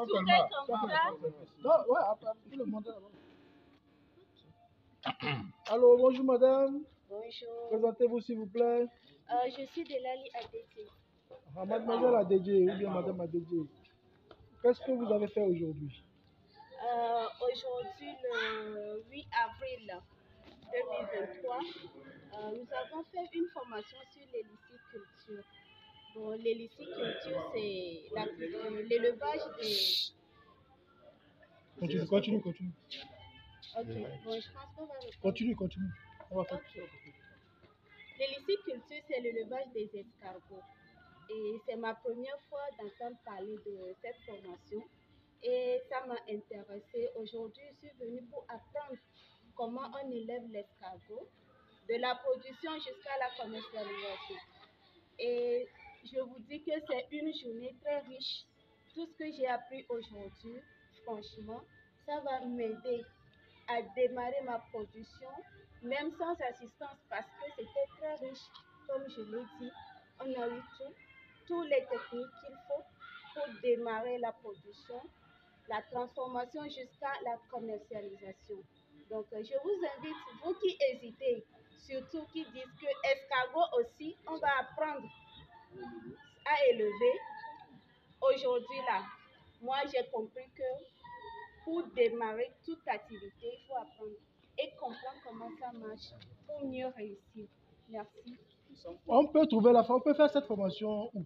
tout est comme ça. Non, ouais, après, tout le monde est là-bas. Allô, bonjour madame. Bonjour. Présentez-vous s'il vous plaît. Je suis Delali Adété. Ah, mademoiselle Adédé, ou bien madame Adédé. Qu'est-ce que vous avez fait aujourd'hui? Aujourd'hui, le 8 avril 2023, nous avons fait une formation sur l'héliciculture. Bon, l'héliciculture, c'est l'élevage des... Continue. Ok, bon, je pense qu'on va répondre. Continue. On va faire Ok. L'héliciculture, c'est l'élevage des escargots. Et c'est ma première fois d'entendre parler de cette formation. Et ça m'a intéressée. Aujourd'hui, je suis venue pour apprendre comment on élève l'escargot, de la production jusqu'à la commercialisation. Et je vous dis que c'est une journée très riche. Tout ce que j'ai appris aujourd'hui, franchement, ça va m'aider à démarrer ma production, même sans assistance, parce que c'était très riche. Comme je l'ai dit, on a eu toutes les techniques qu'il faut pour démarrer la production, la transformation jusqu'à la commercialisation. Donc, je vous invite, vous qui hésitez, surtout qui disent que escargot aussi, on va apprendre à élever. Aujourd'hui, là, moi, j'ai compris que pour démarrer toute activité, il faut apprendre et comprendre comment ça marche pour mieux réussir. Merci. On peut faire cette formation où?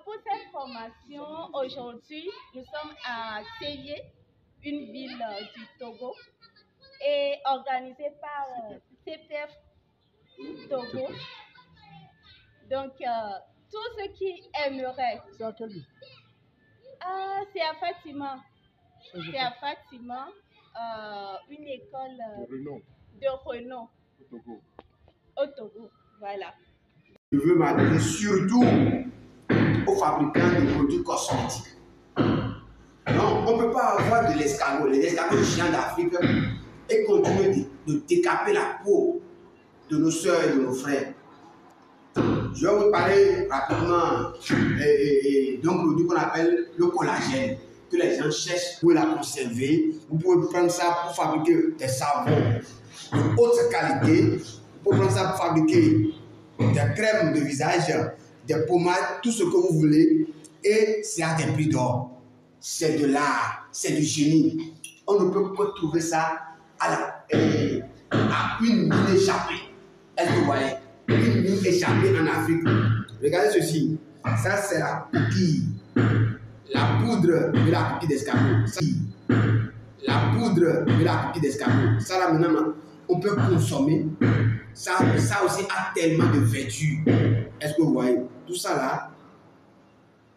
Pour cette formation, aujourd'hui, nous sommes à Thélié, une ville du Togo, et organisée par CPF Togo. Donc, tous ceux qui aimeraient. C'est à quelle ville? C'est à Fatima. C'est à Fatima, une école de renom au Togo. Voilà. Je veux m'adresser surtout aux fabricants de produits cosmétiques. Non, on ne peut pas avoir de l'escargot, les escargots géants d'Afrique, et continuer de décaper la peau de nos soeurs et de nos frères. Je vais vous parler rapidement d'un produit qu'on appelle le collagène, que les gens cherchent. Vous pouvez la conserver, vous pouvez prendre ça pour fabriquer des savons de haute qualité, vous pouvez prendre ça pour fabriquer des crèmes de visage, des pommades, tout ce que vous voulez, et c'est à des prix d'or. C'est de l'art, c'est du génie. On ne peut pas trouver ça à une mine échappée. Est-ce que vous voyez? Une mine échappée en Afrique. Regardez ceci. Ça, c'est la coquille. La poudre de la coquille d'escargot. La poudre de la coquille d'escargot. Ça, là, maintenant, on peut consommer. Ça aussi a tellement de vertus. Est-ce que vous voyez? Tout ça, là,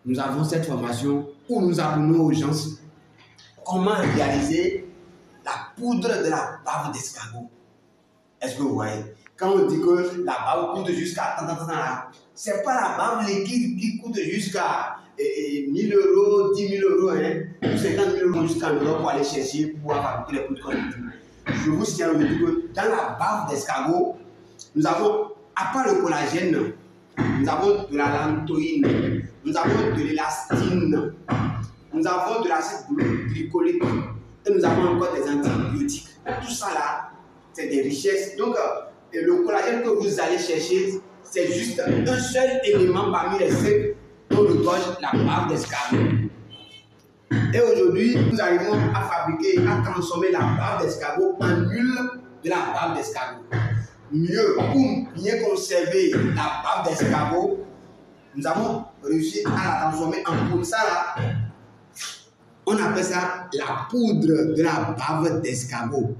nous avons cette formation où nous apprenons aux gens comment réaliser la poudre de la bave d'escargot. Est-ce que vous voyez? Quand on dit que la bave coûte jusqu'à ce n'est pas la bave liquide qui coûte jusqu'à 1000 euros, 10 000 euros, hein, 50 000 euros jusqu'à 1 euro pour aller chercher pour pouvoir fabriquer les poudres cosmétiques. Je vous signale aujourd'hui que dans la bave d'escargot, nous avons, à part le collagène, nous avons de la lantoïne, nous avons de l'élastine, nous avons de l'acide glycolique et nous avons encore des antibiotiques. Tout ça là, c'est des richesses. Donc, le collagène que vous allez chercher, c'est juste un seul élément parmi les 5 dont regorge la bave d'escargot. Et aujourd'hui, nous arrivons à fabriquer, à transformer la bave d'escargot en huile de la bave d'escargot. Mieux, pour bien conserver la bave d'escargot, nous avons réussi à la transformer en poudre. Ça là, on appelle ça la poudre de la bave d'escargot.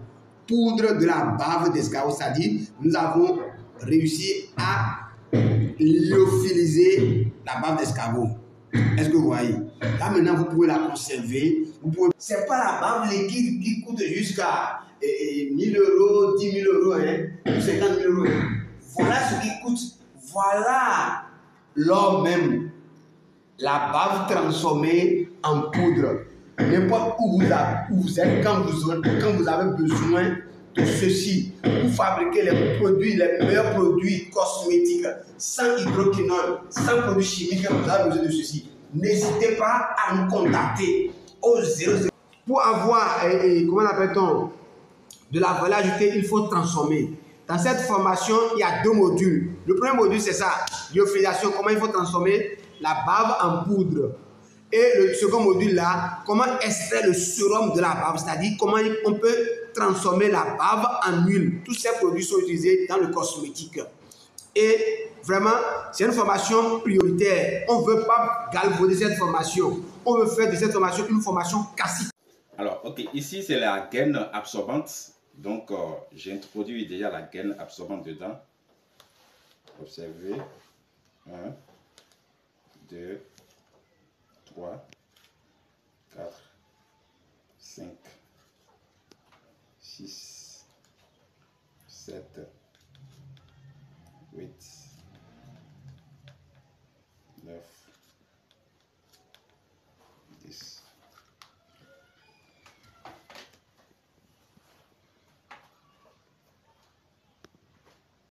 Poudre de la bave d'escargot, c'est-à-dire nous avons réussi à lyophiliser la bave d'escargot. Est-ce que vous voyez? Là maintenant, vous pouvez la conserver. Ce n'est pas la bave liquide qui coûte jusqu'à 1000 euros, 10 000 euros, hein, 50 000 euros. Voilà ce qui coûte. Voilà l'or même. La bave transformée en poudre. N'importe où vous êtes, quand vous avez besoin de ceci pour fabriquer les meilleurs produits cosmétiques, sans hydroquinone, sans produits chimiques, vous avez besoin de ceci. n'hésitez pas à nous contacter au 00. Pour avoir, comment l'appelle-t-on, de la valeur ajoutée, il faut transformer. Dans cette formation, il y a 2 modules. Le premier module, c'est ça, lyophilisation, comment il faut transformer la bave en poudre. Et le second module là, comment extraire le sérum de la bave, c'est-à-dire comment on peut transformer la bave en huile. Tous ces produits sont utilisés dans le cosmétique. Et vraiment, c'est une formation prioritaire. On ne veut pas galvauder cette formation. On veut faire de cette formation une formation classique. Alors, ok, ici c'est la gaine absorbante. Donc, j'ai introduit déjà la gaine absorbante dedans. Observez. 1, 2, 3, 4, 5, 6, 7, 8, 9, 10.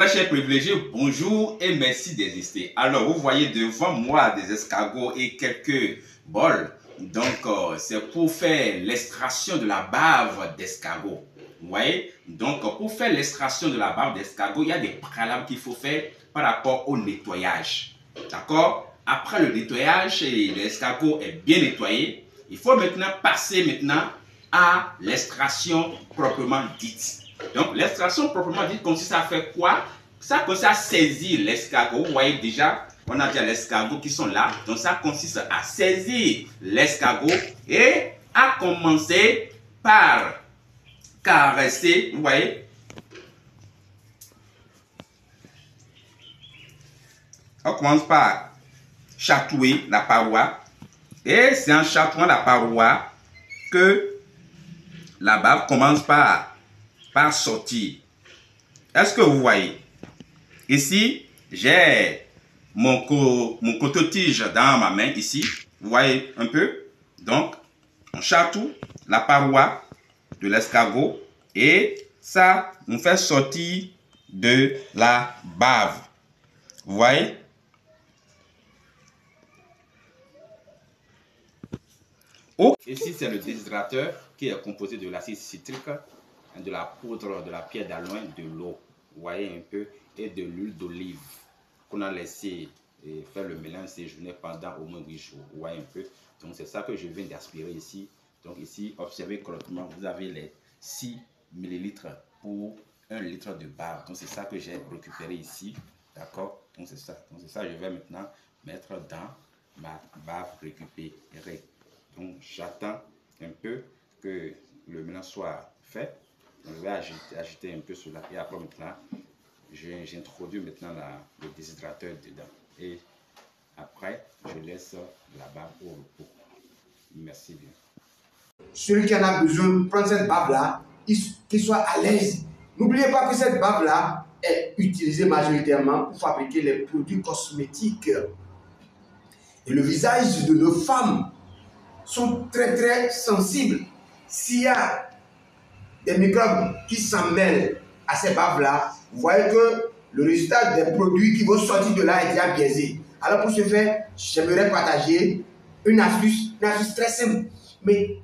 Chers privilégiés, bonjour et merci d'exister. Alors, vous voyez devant moi des escargots et quelques bols. Donc, c'est pour faire l'extraction de la bave d'escargot. Vous voyez? Donc, pour faire l'extraction de la bave d'escargot, il y a des préalables qu'il faut faire par rapport au nettoyage. D'accord? Après le nettoyage, et l'escargot est bien nettoyé, il faut maintenant passer à l'extraction proprement dite. Donc, l'extraction proprement dite consiste à faire quoi? Ça consiste à saisir l'escargot. Vous voyez déjà, on a déjà l'escargot qui sont là. Donc, ça consiste à saisir l'escargot et à commencer par caresser. Vous voyez? On commence par chatouiller la paroi. Et c'est en chatouillant la paroi que la bave commence par sortir. Est-ce que vous voyez? Ici, j'ai mon coton-tige dans ma main, ici. Vous voyez un peu? Donc, on chatouille la paroi de l'escargot et ça nous fait sortir de la bave. Vous voyez? Ici, c'est le déshydrateur qui est composé de l'acide citrique, de la poudre, de la pierre d'aloin, de l'eau. Vous voyez un peu, et de l'huile d'olive qu'on a laissé faire le mélange séjourner pendant au moins 8 jours. Vous voyez un peu. Donc, c'est ça que je viens d'aspirer ici. Donc, ici, observez correctement, vous avez les 6 ml pour 1 litre de bave. Donc, c'est ça que j'ai récupéré ici. D'accord? Donc, c'est ça. Donc, c'est ça que je vais maintenant mettre dans ma bave récupérée. Donc, j'attends un peu que le mélange soit fait. Donc, je vais agiter un peu cela. Et après, maintenant, j'introduis maintenant le déshydrateur dedans. Et après, je laisse la bave au repos. Merci bien. Celui qui en a besoin de prendre cette bave-là, qu'il soit à l'aise. N'oubliez pas que cette bave-là est utilisée majoritairement pour fabriquer les produits cosmétiques. Et le visage de nos femmes sont très très sensibles. S'il y a des microbes qui s'en mêlent à ces baves-là, vous voyez que le résultat des produits qui vont sortir de là est déjà biaisé. Alors pour ce faire, j'aimerais partager une astuce très simple. Mais